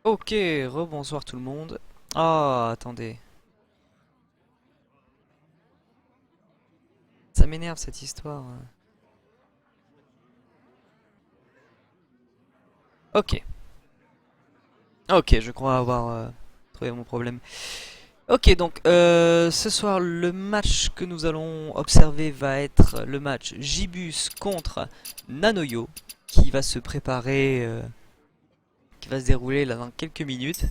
Ok, rebonsoir tout le monde. Ah, attendez. Ça m'énerve cette histoire. Ok. Ok, je crois avoir trouvé mon problème. Ok, donc ce soir, le match que nous allons observer va être le match Gibus contre Nanoyo, qui va se préparer, qui va se dérouler là dans quelques minutes.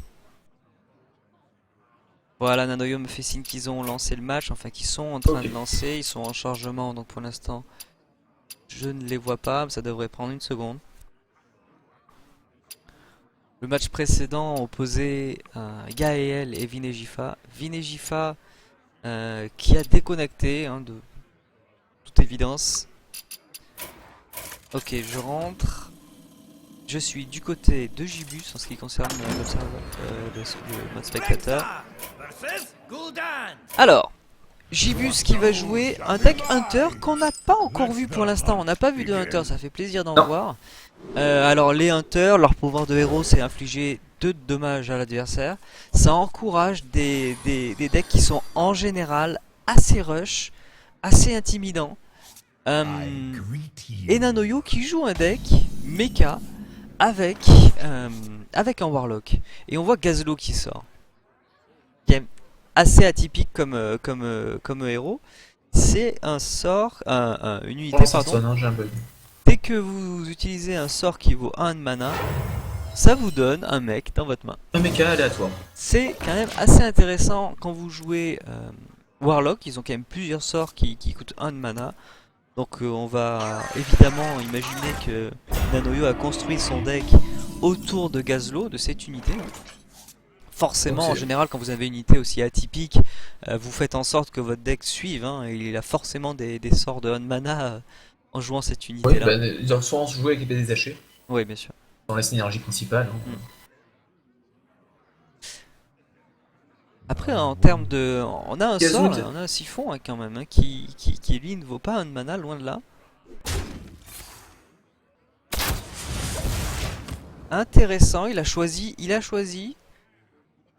Voilà, Nanoyo me fait signe qu'ils ont lancé le match, enfin qu'ils sont en train Ok. de lancer, ils sont en chargement, donc pour l'instant, je ne les vois pas, mais ça devrait prendre une seconde. Le match précédent opposait Gaël et Vinegifa. Vinegifa qui a déconnecté, hein, de toute évidence. Ok, je rentre. Je suis du côté de Gibus en ce qui concerne le mode spectateur. Alors, Gibus qui va jouer un deck Hunter qu'on n'a pas encore vu pour l'instant. On n'a pas vu de Hunter, ça fait plaisir d'en Non. voir. Alors les Hunters, leur pouvoir de héros c'est infliger 2 de dommages à l'adversaire. Ça encourage des decks qui sont en général assez rush, assez intimidants. Et Nanoyo qui joue un deck mecha avec, euh, avec un Warlock. Et on voit Gazlo qui sort. Qui est assez atypique comme héros. C'est un sort, une unité Comment ça pardon. sonne, hein, j'ai un bug. Dès que vous utilisez un sort qui vaut 1 de mana, ça vous donne un mec dans votre main. Un méca aléatoire. C'est quand même assez intéressant quand vous jouez Warlock. Ils ont quand même plusieurs sorts qui coûtent 1 de mana. Donc on va évidemment imaginer que Nanoyo a construit son deck autour de Gazlo, de cette unité. Donc Forcément, en c'est. général, quand vous avez une unité aussi atypique, vous faites en sorte que votre deck suive, hein, et il a forcément des sorts de 1 de mana en jouant cette Oui, unité-là. ils doivent souvent se jouer avec épée détachée, Oui, bien sûr. dans la synergie principale. Hmm. Hein. Après, en termes de... On a un Gazou, sort, là, on a un siphon hein, quand même, hein, qui lui ne vaut pas un mana, loin de là. Intéressant, il a choisi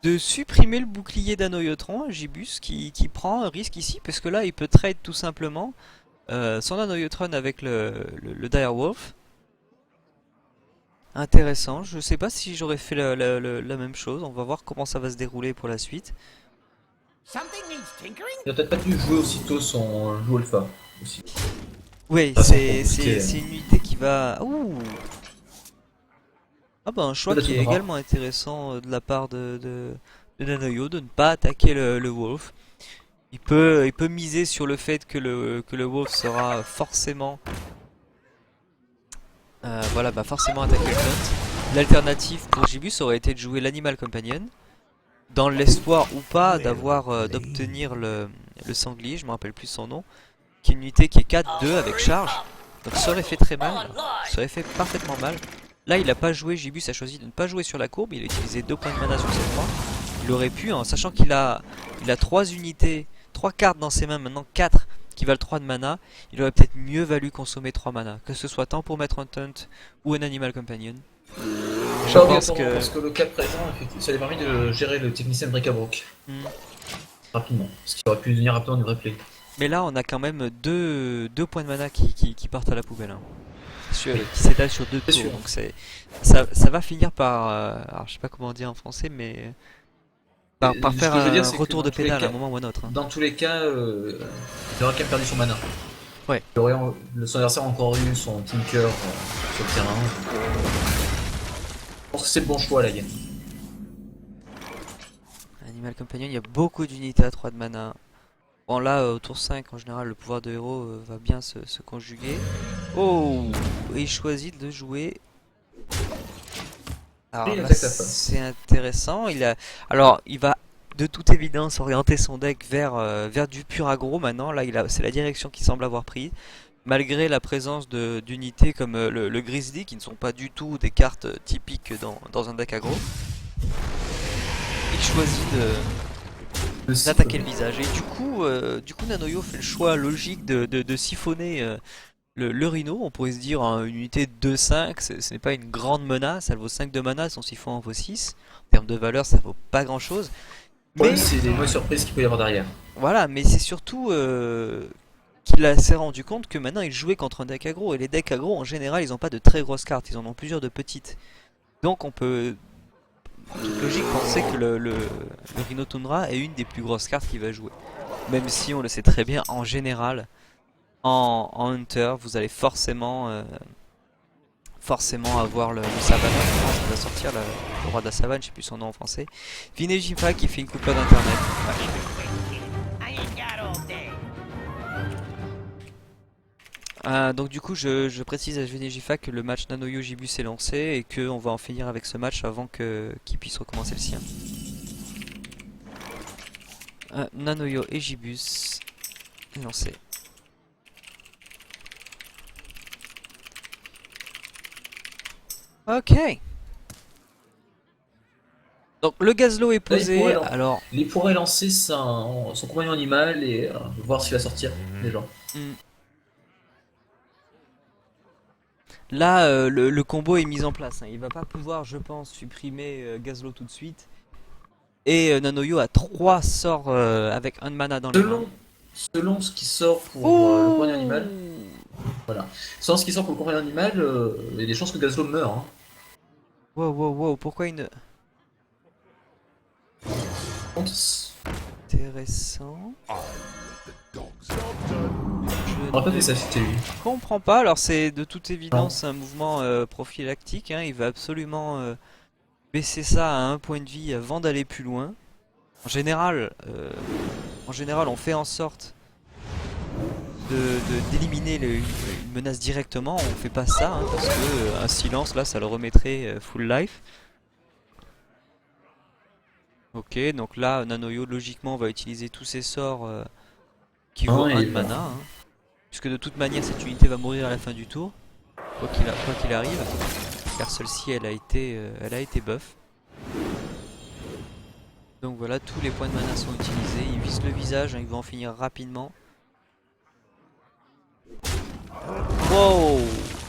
de supprimer le bouclier d'Anoyotron, Gibus, qui prend un risque ici, parce que là, il peut trade tout simplement son Anoyotron avec le Direwolf. Intéressant, je sais pas si j'aurais fait la même chose, on va voir comment ça va se dérouler pour la suite. il a peut-être pas dû jouer aussitôt son jeu alpha aussi. Oui, De toute façon, pour booster, c'est une unité qui va... Ouh. Ah bah un choix peut-être qui une est rare. également intéressant de la part de Nanoyo, de ne pas attaquer le Wolf. Il peut miser sur le fait que le Wolf sera forcément, voilà, bah forcément attaquer le taunt. L'alternative pour Gibus aurait été de jouer l'Animal Companion, dans l'espoir ou pas d'obtenir le sanglier, je me rappelle plus son nom, qui est une unité qui est 4-2 avec charge. Donc ça aurait fait très mal, ça aurait fait parfaitement mal. Là il a pas joué, Gibus a choisi de ne pas jouer sur la courbe, il a utilisé 2 points de mana sur ses 3. Il aurait pu, en sachant qu'il a 3 unités, 3 cartes dans ses mains, maintenant 4 qui valent 3 de mana, il aurait peut-être mieux valu consommer 3 mana, que ce soit tant pour mettre un taunt ou un animal companion. Je Pas pense obligatoirement, que... parce que le cas présent, effectivement, ça lui a permis de gérer le technicien de bric-à-broc Hmm. rapidement. Ce qui aurait pu devenir rapidement du replay. Mais là on a quand même deux points de mana qui partent à la poubelle, hein. Oui, Qui s'étalent sur 2 c'est tours, sûr. donc ça va finir par... alors je sais pas comment dire en français, mais... Par Ce faire que je veux dire, un c'est que retour dans de tous les pédale à cas, un moment ou à un autre, hein. il aurait quand même perdu son mana. Ouais. Son adversaire a encore eu son Tinker sur le terrain. Je pense que c'est le bon choix, la game. Animal Companion, il y a beaucoup d'unités à 3 de mana. Bon là, au tour 5, en général, le pouvoir de héros va bien se conjuguer. Oh, et il choisit de jouer... Et Alors il là, attaque la face. c'est intéressant. Alors, il va de toute évidence orienter son deck vers du pur aggro maintenant. Là, c'est la direction qu'il semble avoir prise. Malgré la présence d'unités comme le Grizzly, qui ne sont pas du tout des cartes typiques dans un deck aggro. Il choisit Le d'attaquer le siphonner. visage. Et du coup Nanoyo fait le choix logique de siphonner Le Rhino, on pourrait se dire hein, une unité de 2-5, ce n'est pas une grande menace, elle vaut 5 de mana, son siphon en vaut 6. En termes de valeur, ça vaut pas grand chose. Le problème, Mais c'est les mauvaises surprises qu'il peut y avoir derrière. voilà, mais c'est surtout qu'il s'est rendu compte que maintenant il jouait contre un deck aggro. Et les decks aggro, en général, ils n'ont pas de très grosses cartes, ils en ont plusieurs de petites. Donc on peut, en toute logique, penser que le Rhino Tundra est une des plus grosses cartes qu'il va jouer. Même si on le sait très bien, en général, en Hunter, vous allez forcément avoir le Savannah, je pense qu'il va sortir, le roi de la savane, je sais plus son nom en français. Vinejifa qui fait une coupure d'internet. Donc du coup je précise à Vinejifa que le match Nanoyo Gibus est lancé et qu'on va en finir avec ce match avant qu'il puisse recommencer le sien. Nanoyo et Gibus est lancé. Ok. Donc le gazlo est posé. Alors. Il pourrait lancer son compagnon animal et voir s'il va sortir déjà. Là, le combo est mis en place. Hein. Il va pas pouvoir, je pense, supprimer gazlo tout de suite. Et Nanoyo a 3 sorts avec 1 mana dans les mains. Selon ce qui sort pour le compagnon animal. Voilà. Selon ce qui sort pour le compagnon animal, il y a des chances que Gazlo meure. Hein. Wow, pourquoi une... Intéressant. Je comprends pas. Alors c'est de toute évidence un mouvement prophylactique. Hein. Il va absolument baisser ça à 1 point de vie avant d'aller plus loin. En général, on fait en sorte d'éliminer une menace directement. On fait pas ça hein, parce que un silence là, ça le remettrait full life. Ok, donc là, Nanoyo logiquement va utiliser tous ses sorts qui vaut 1 de mana. Hein, puisque de toute manière, cette unité va mourir à la fin du tour, quoi qu'il arrive, car celle-ci elle a été buff. Donc voilà, tous les points de mana sont utilisés. Il vise le visage, hein, il va en finir rapidement. Wow!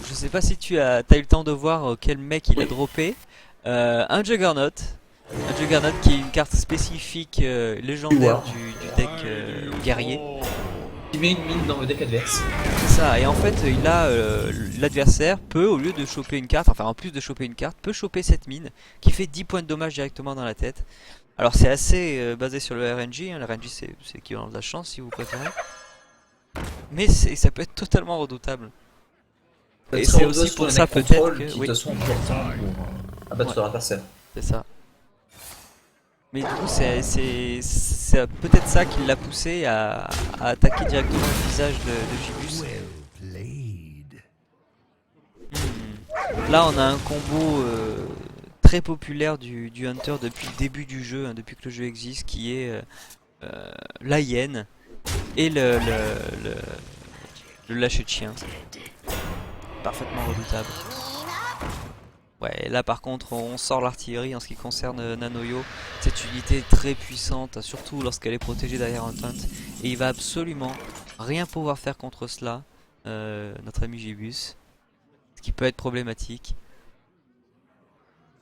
Je sais pas si t'as eu le temps de voir quel mec il a droppé. Un Juggernaut. Un Juggernaut qui est une carte spécifique légendaire du deck guerrier. Il met une mine dans le deck adverse. C'est ça, et en fait l'adversaire peut, au lieu de choper une carte, enfin en plus de choper une carte, peut choper cette mine qui fait 10 points de dommage directement dans la tête. Alors c'est assez basé sur le RNG, hein. Le RNG c'est l'équivalent de la chance si vous préférez. Mais ça peut être totalement redoutable. Et c'est aussi pour ça peut-être que... Oui. Pour abattre leur adversaire. C'est ça. Mais du coup c'est peut-être ça qui l'a poussé à attaquer directement le visage de Gibus. Là on a un combo très populaire du Hunter depuis le début du jeu, hein, depuis que le jeu existe, qui est la hyène et le lâcher de chien. Parfaitement redoutable. Ouais, là par contre on sort l'artillerie en ce qui concerne Nanoyo. Cette unité est très puissante, surtout lorsqu'elle est protégée derrière un taunt. Et il va absolument rien pouvoir faire contre cela, notre ami Gibus. Ce qui peut être problématique.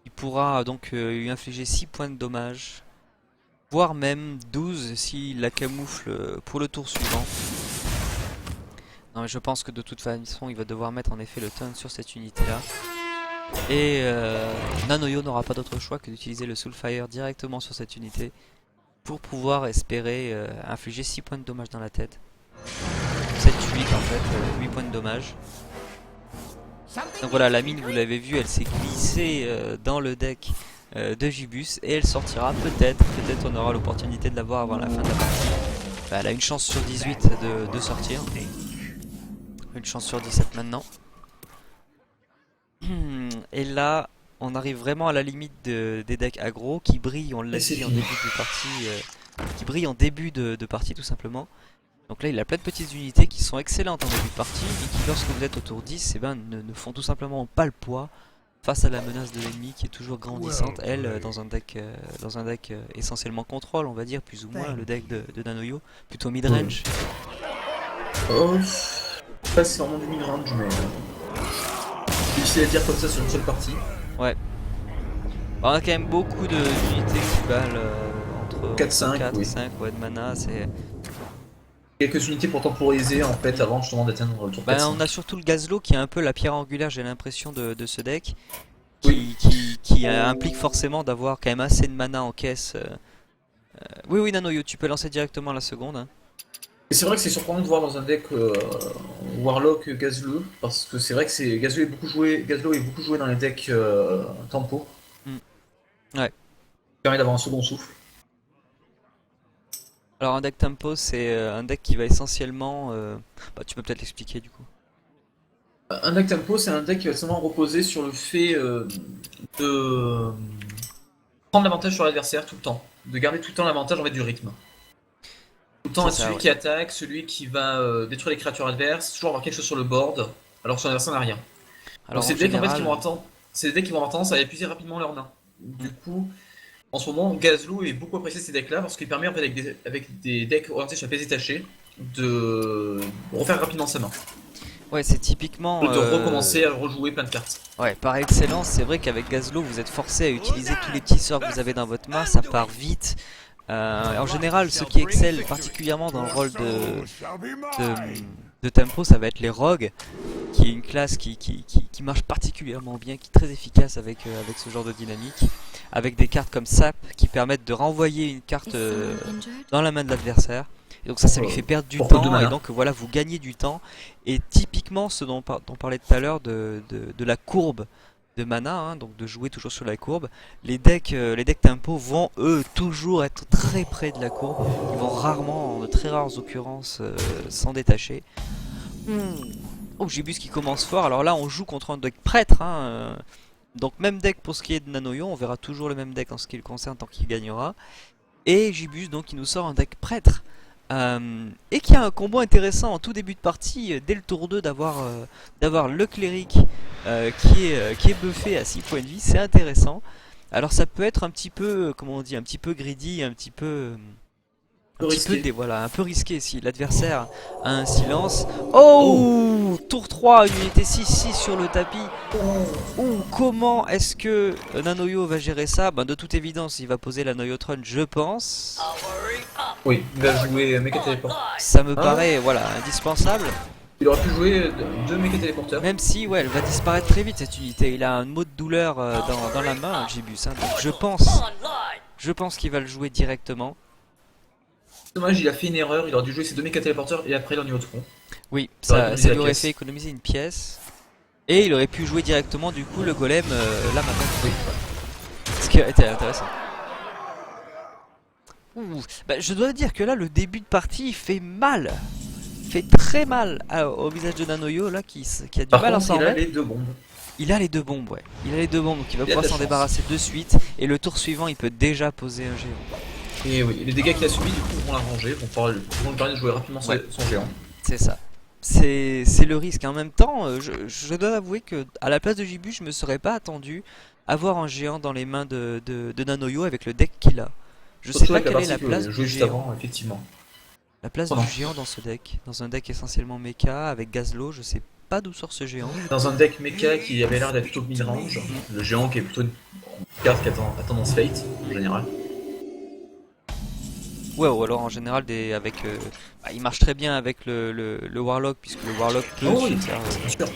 Il pourra donc lui infliger 6 points de dommage. Voire même 12 s'il la camoufle pour le tour suivant. Non mais je pense que de toute façon il va devoir mettre en effet le taunt sur cette unité là. Et Nanoyo n'aura pas d'autre choix que d'utiliser le Soulfire directement sur cette unité pour pouvoir espérer infliger 6 points de dommage dans la tête. 7, 8 en fait, 8 points de dommage. Donc voilà, la mine vous l'avez vu, elle s'est glissée dans le deck de Gibus et elle sortira peut-être on aura l'opportunité de la voir avant la fin de la partie. Bah, elle a une chance sur 18 de sortir. Une chance sur 17 maintenant. Et là, on arrive vraiment à la limite des decks aggro qui brillent, on l'a dit en début de partie, qui brillent en début de partie tout simplement. Donc là, il a plein de petites unités qui sont excellentes en début de partie et qui, lorsque vous êtes au tour 10, eh ben, ne font tout simplement pas le poids face à la menace de l'ennemi qui est toujours grandissante. Elle, dans un deck essentiellement contrôle, on va dire, plus ou moins, le deck de Nanoyo, plutôt mid-range. sais pas si c'est vraiment du mid-range, mais c'est difficile à dire comme ça sur une seule partie. Ouais. On a quand même beaucoup d'unités qui valent entre 4-5, 4 et oui. 5 ouais, de mana. Quelques unités pour temporiser en fait avant justement d'atteindre le tour Ben, on a 4-5. surtout le Gazlo qui est un peu la pierre angulaire, j'ai l'impression, de ce deck. Oui. Qui implique forcément d'avoir quand même assez de mana en caisse. Oui, oui, Nanoyo, tu peux lancer directement la seconde, hein. Et c'est vrai que c'est surprenant de voir dans un deck Warlock Gazleux, parce que c'est vrai que Gazleux est beaucoup joué dans les decks tempo, Hmm. Ouais. qui permet d'avoir un second souffle. Alors un deck tempo, c'est un deck qui va essentiellement... Bah, tu peux peut-être l'expliquer du coup. Un deck tempo, c'est un deck qui va seulement reposer sur le fait de prendre l'avantage sur l'adversaire tout le temps, de garder tout le temps l'avantage en fait du rythme. Tout le temps C'est être ça, celui ouais. qui attaque, celui qui va détruire les créatures adverses, toujours avoir quelque chose sur le board, alors que son adversaire n'a rien. Donc Alors c'est en des decks en fait qui général... vont attendre, c'est des decks qui vont avoir tendance à épuiser rapidement leur main. hmm. Du coup, en ce moment, Gazlou est beaucoup apprécié de ces decks-là parce qu'il permet en fait avec des decks orientés sur la pièce détachée de refaire rapidement sa main, Ouais, c'est typiquement... de recommencer à rejouer plein de cartes. Ouais, par excellence, c'est vrai qu'avec Gazlo, vous êtes forcé à utiliser tous les petits sorts que vous avez dans votre main, ça part vite. En général, ceux qui excellent particulièrement dans le rôle de, de tempo, ça va être les rogues, qui est une classe qui marche particulièrement bien, qui est très efficace avec ce genre de dynamique, avec des cartes comme Sap qui permettent de renvoyer une carte dans la main de l'adversaire. Et donc ça lui fait perdre du Pour peu de temps, et mana. donc voilà, vous gagnez du temps. Et typiquement ce dont on parlait tout à l'heure de la courbe de mana, hein, donc de jouer toujours sur la courbe, les decks tempo vont eux toujours être très près de la courbe. Ils vont rarement, en de très rares occurrences, s'en détacher. Oh, Gibus qui commence fort. Alors là, on joue contre un deck prêtre, hein, donc même deck pour ce qui est de Nanoyo, on verra toujours le même deck en ce qui le concerne tant qu'il gagnera. Et Gibus donc qui nous sort un deck prêtre. Et qui a un combo intéressant en tout début de partie, dès le tour 2 d'avoir le cléric qui est buffé à 6 points de vie, c'est intéressant. Alors ça peut être un petit peu, comment on dit, un petit peu greedy, Risqué. voilà, un peu risqué si l'adversaire a un silence. Oh. Oh, tour 3, une unité 6-6 sur le tapis. Oh, comment est-ce que Nanoyo va gérer ça? Ben, de toute évidence, il va poser la Noyotron, je pense. Oui, il va jouer Mecha Téléport. Ça me Hein, paraît, voilà, indispensable. il aurait pu jouer deux Mecha Téléporteurs. Même si, ouais, elle va disparaître très vite cette unité. Il a un mot de douleur dans la main, Gibus, hein, donc je pense qu'il va le jouer directement. Dommage, il a fait une erreur, il aurait dû jouer ses deux Mecha Téléporteurs et après l'Oniotron. Oui, Ça aurait ça économisé lui la aurait pièce. fait économiser une pièce. Et il aurait pu jouer directement du coup le golem là maintenant. Oui. Ce qui a été intéressant. Ouh. Bah, je dois dire que là le début de partie fait mal. Fait très mal au visage de Nanoyo là qui a du Par mal à contre, s'en il a remettre. les deux bombes. Il a les deux bombes, ouais. Il a les deux bombes donc il va Il a de pouvoir la s'en chance. débarrasser de suite. Et le tour suivant il peut déjà poser un géant. Et oui, les dégâts qu'il a subis, du coup, vont l'arranger, vont lui permettre de jouer rapidement Ouais. son géant. C'est ça. C'est le risque. En même temps, je dois avouer que à la place de Gibus, je me serais pas attendu à voir un géant dans les mains de Nanoyo avec le deck qu'il a. Je sais Surtout pas avec la quelle est partie la place que du joué juste géant. avant, effectivement. La place Pardon. du géant dans ce deck. Dans un deck essentiellement mecha avec Gazlo, je sais pas d'où sort ce géant. Dans un deck mecha qui avait l'air d'être plutôt mid-range, le géant qui est plutôt une carte qui a tendance fate, en général. Ouais, ou alors en général, il marche très bien avec le Warlock, puisque le Warlock peut Oh se oui, faire, bien sûr.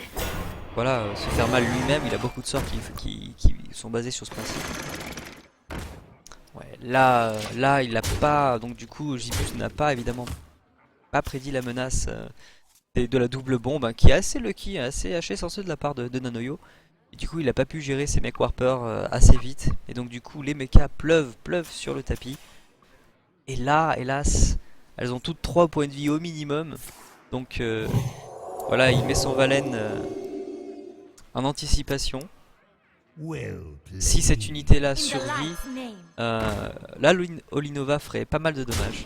voilà, se faire mal lui-même. Il a beaucoup de sorts qui sont basés sur ce principe. Ouais, là, il a pas. Donc, du coup, Gibus n'a pas évidemment pas prédit la menace de la double bombe, hein, qui est assez lucky, assez sensé de la part de Nanoyo. Et du coup, il a pas pu gérer ses mech warpers assez vite. Et donc, du coup, les mechas pleuvent sur le tapis. Et là, hélas, elles ont toutes 3 points de vie au minimum. Donc, voilà, il met son Valen en anticipation. Si cette unité-là survit, là, Olinova ferait pas mal de dommages.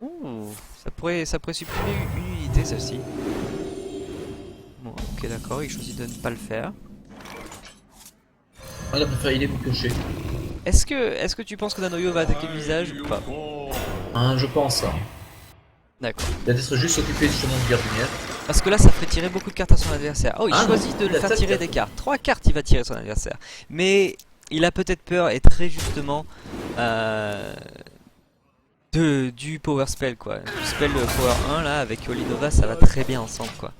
Ouh, ça pourrait supprimer une unité, celle-ci. Bon, ok, d'accord, il choisit de ne pas le faire. Il a préféré il est pour piocher. Est-ce que tu penses que Nanoyo va attaquer le visage ou pas? Hein, je pense. D'accord. Il va peut-être juste s'occuper justement du garde-lumière. Parce que là, ça ferait tirer beaucoup de cartes à son adversaire. Oh, il Ah non, choisit de il le a faire sept tirer cartes. des cartes. 3 cartes, il va tirer son adversaire. Mais il a peut-être peur, et très justement, euh, du power spell, quoi. Du spell power 1, là, avec Olinova, ça va très bien ensemble, quoi.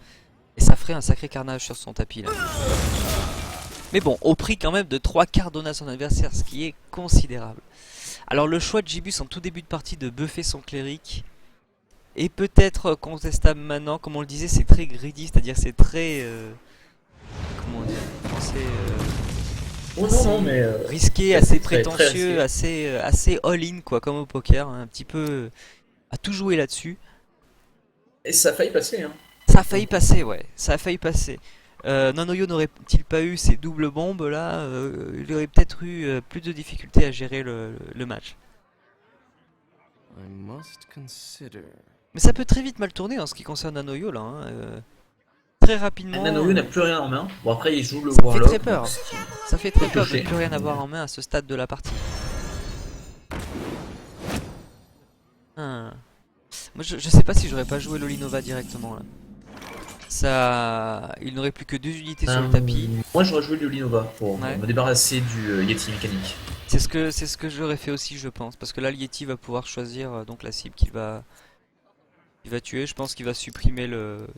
Et ça ferait un sacré carnage sur son tapis, là. Mais bon, au prix quand même de 3 cartes données à son adversaire, ce qui est considérable. Alors le choix de Gibus en tout début de partie de buffer son cléric est peut-être contestable maintenant. Comme on le disait, c'est très greedy, c'est-à-dire c'est très... comment dire en français, Oh non, assez non, mais. risqué, Très, assez très, très prétentieux, risqué. assez all-in, quoi, comme au poker, hein, un petit peu à tout jouer là-dessus. Et ça a failli passer, hein. Ça a failli passer, ouais, ça a failli passer. Nanoyo n'aurait-il pas eu ces doubles bombes là, il aurait peut-être eu plus de difficultés à gérer le match. I must consider. Mais ça peut très vite mal tourner en ce qui concerne Nanoyo là, hein, très rapidement. Nanoyo n'a plus rien en main. Bon, après, il joue le Ça fait Warlock. très peur. donc Ça fait très peut peur de ne piocher. plus rien avoir en main à ce stade de la partie. Ah. Moi je sais pas si j'aurais pas joué l'Olinova directement là. Ça, il n'aurait plus que 2 unités sur le tapis. Moi, j'aurais joué du Linova pour Ouais. me débarrasser du Yeti mécanique. C'est ce que j'aurais fait aussi, je pense, parce que là, le Yeti va pouvoir choisir donc la cible qu'il va tuer. Je pense qu'il va supprimer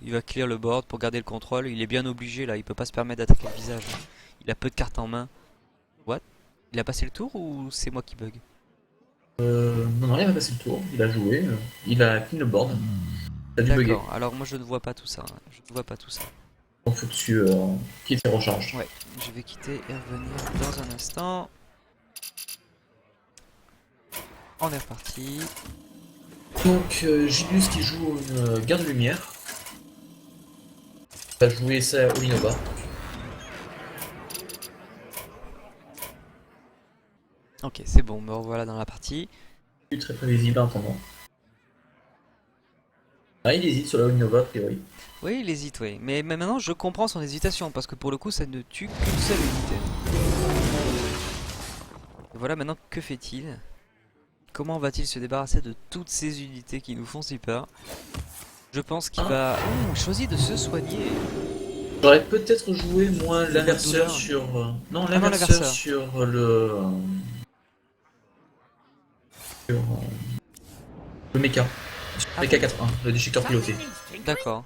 il va clear le board pour garder le contrôle. Il est bien obligé là, il peut pas se permettre d'attaquer le visage. Il a peu de cartes en main. What? Il a passé le tour ou c'est moi qui bug? Non, non, il a passé le tour. Il a joué. Il a clean le board. T'as dû bugger. D'accord. Alors moi je ne vois pas tout ça, hein. Je ne vois pas tout ça. Donc, faut que tu quittes et recharges. Ouais, je vais quitter et revenir dans un instant. On est reparti. Donc, Gibus qui joue une garde-lumière. Va jouer ça au Linova. Ok, c'est bon, me revoilà dans la partie. Plus très prévisible en attendant. Ah, il hésite sur la Linova, a priori. Oui, il hésite, oui. Mais maintenant, je comprends son hésitation, parce que pour le coup, ça ne tue qu'une seule unité. Et voilà, maintenant, que fait-il? Comment va-t-il se débarrasser de toutes ces unités qui nous font si peur? Je pense qu'il va... Ouh, choisit de se soigner. J'aurais peut-être joué moins l'inverseur douleur. sur. Non, Ah non, l'inverseur l'inverseur. sur le. Sur le mecha. Sur Ah le mecha 4.1, le déchiqueteur piloté. D'accord.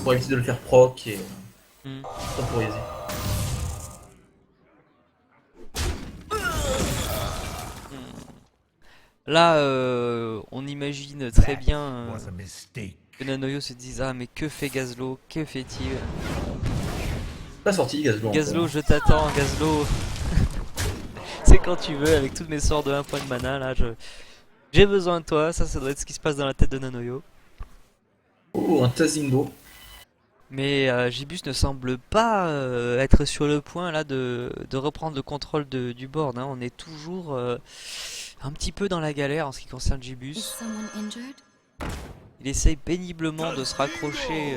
Pour éviter de le faire proc et Hmm. temporiser. Là, on imagine très bien que Nanoyo se dise ah mais que fait Gazlo, que fait-il? Pas sorti, Gazlo. Gazlo, encore. je t'attends, Gazlo. C'est quand tu veux, avec toutes mes sorts de 1 point de mana là, j'ai besoin de toi. Ça doit être ce qui se passe dans la tête de Nanoyo. Oh, un Tazingo. Mais Gibus ne semble pas être sur le point là de reprendre le contrôle du board, hein. On est toujours un petit peu dans la galère en ce qui concerne Is Gibus. someone injured? Il essaye péniblement de se raccrocher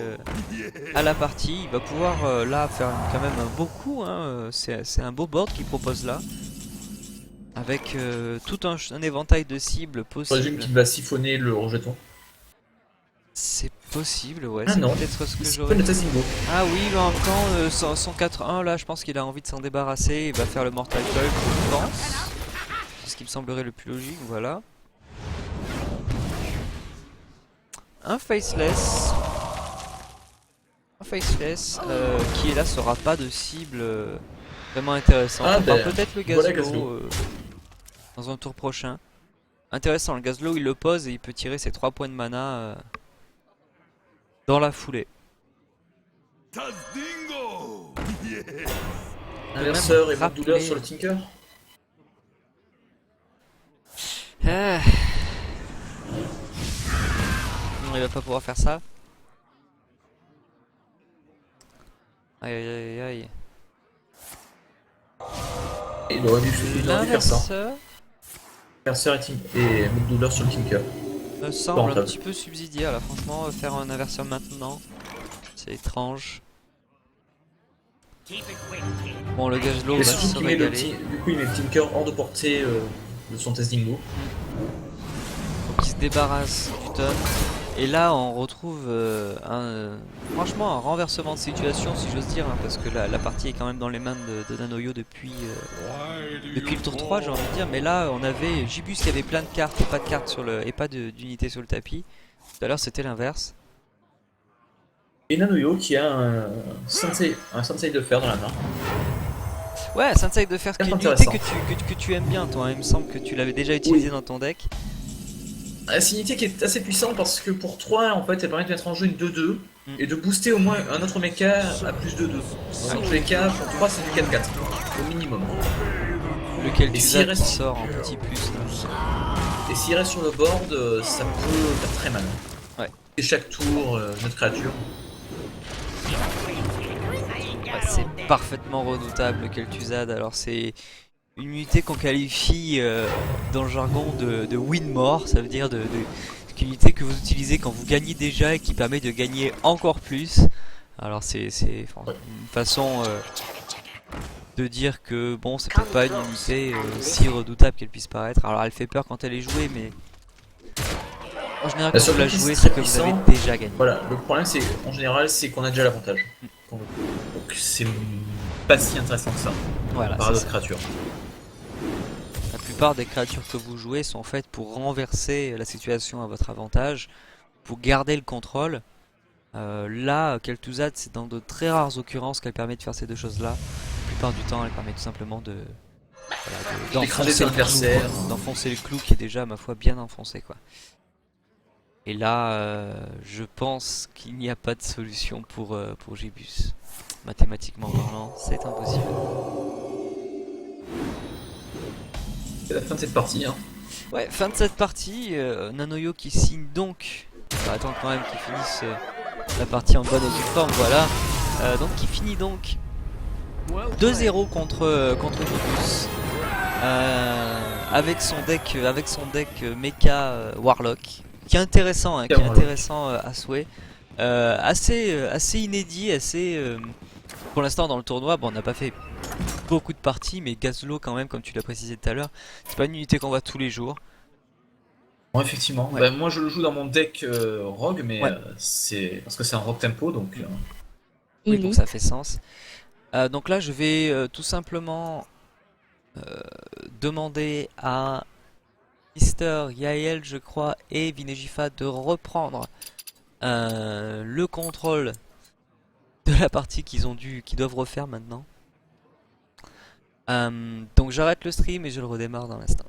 à la partie. Il va pouvoir là faire quand même un beau coup, hein. C'est un beau board qu'il propose là. Avec tout un éventail de cibles Je présume possibles. qu'il va siphonner le rejeton. C'est possible, ouais. Ah C'est non, peut-être ce que il j'aurais. siphonne le Tazingo. Ah oui, mais en même temps, son 4-1 là, je pense qu'il a envie de s'en débarrasser. Il va faire le Mortal Coil, je pense. C'est ce qui me semblerait le plus logique, voilà. Un Faceless. Un Faceless qui là sera pas de cible vraiment intéressante. Ah, À part ben, peut-être le voilà Gazlo Gazlo. dans un tour prochain. Intéressant, le Gazlo il le pose et il peut tirer ses 3 points de mana dans la foulée. Inverseur et rappeler- de douleur sur le Tinker. Ah. Non, il va pas pouvoir faire ça. Aïe aïe aïe aïe. Il aurait dû faire ça. L'inverseur Inverseur et de douleur sur le Tinker. me semble un Rentable. petit peu subsidiaire là, franchement, faire un inverseur maintenant, c'est étrange. Bon, le Gazlo Mais va surtout se qu'il met le régaler. du coup il met le Tinker hors de portée de son Tazingo. Faut qu'il se débarrasse du ton. Et là, on retrouve franchement un renversement de situation, si j'ose dire, hein, parce que la partie est quand même dans les mains de Nanoyo depuis le tour 3, j'ai envie de dire. Mais là, on avait Gibus qui avait plein de cartes et pas de cartes et pas d'unités sur le tapis. Tout à l'heure, c'était l'inverse. Et Nanoyo qui a un sensei de fer dans la main. Ouais, Sensei de Fer, qui est une unité Intéressant. que tu aimes bien, toi, hein. Il me semble que tu l'avais déjà utilisé dans ton deck. C'est une unité qui est assez puissante parce que pour 3, en fait, elle permet de mettre en jeu une 2-2 Mm. et de booster au moins un autre mecha à plus de 2. Dans tous les cas, pour 3, c'est du 4-4 au minimum. Lequel Et tu s'il as qui reste- sort en petit plus là. Et s'il reste sur le board, ça peut faire très mal. Ouais. Et chaque tour, notre créature. Ouais, c'est parfaitement redoutable le Kel'Thuzad. Alors c'est une unité qu'on qualifie dans le jargon de win more, ça veut dire c'est une unité que vous utilisez quand vous gagnez déjà et qui permet de gagner encore plus. Alors enfin, une façon de dire que bon, c'est peut-être pas une unité si redoutable qu'elle puisse paraître. Alors elle fait peur quand elle est jouée, mais en général quand vous surtout la qu'il jouez, est c'est très que vous avez puissant. déjà gagné. Voilà, le problème, c'est en général, c'est qu'on a déjà l'avantage. Donc c'est pas si intéressant que ça, Voilà, par c'est d'autres ça. créatures. La plupart des créatures que vous jouez sont faites pour renverser la situation à votre avantage, pour garder le contrôle. Là, Kel'Thuzad, c'est dans de très rares occurrences qu'elle permet de faire ces deux choses-là. La plupart du temps, elle permet tout simplement D'écraser d'enfoncer son le clou, adversaire. quoi. D'enfoncer le clou qui est déjà, ma foi, bien enfoncé, quoi. Et là, je pense qu'il n'y a pas de solution pour Gibus. Mathématiquement parlant, c'est impossible. C'est la fin de cette partie. Hein. Ouais, fin de cette partie, Nanoyo qui signe donc. On va attendre quand même qu'il finisse la partie en bonne et due forme, voilà. Donc qui finit donc 2-0 contre Gibus. Avec son deck Mecha Warlock. Qui est intéressant, hein, qui est intéressant à souhait. Assez inédit, pour l'instant dans le tournoi, bon, on n'a pas fait beaucoup de parties, mais Gazlo quand même, comme tu l'as précisé tout à l'heure, c'est pas une unité qu'on voit tous les jours. Bon, effectivement. Ouais. Bah, moi, je le joue dans mon deck Rogue, mais Ouais. c'est parce que c'est un Rogue Tempo, donc. Oui, donc ça fait sens. Donc là, je vais tout simplement demander à Mister Yael, je crois, et Vinejifa de reprendre le contrôle de la partie qu'ils doivent refaire maintenant. Donc j'arrête le stream et je le redémarre dans l'instant.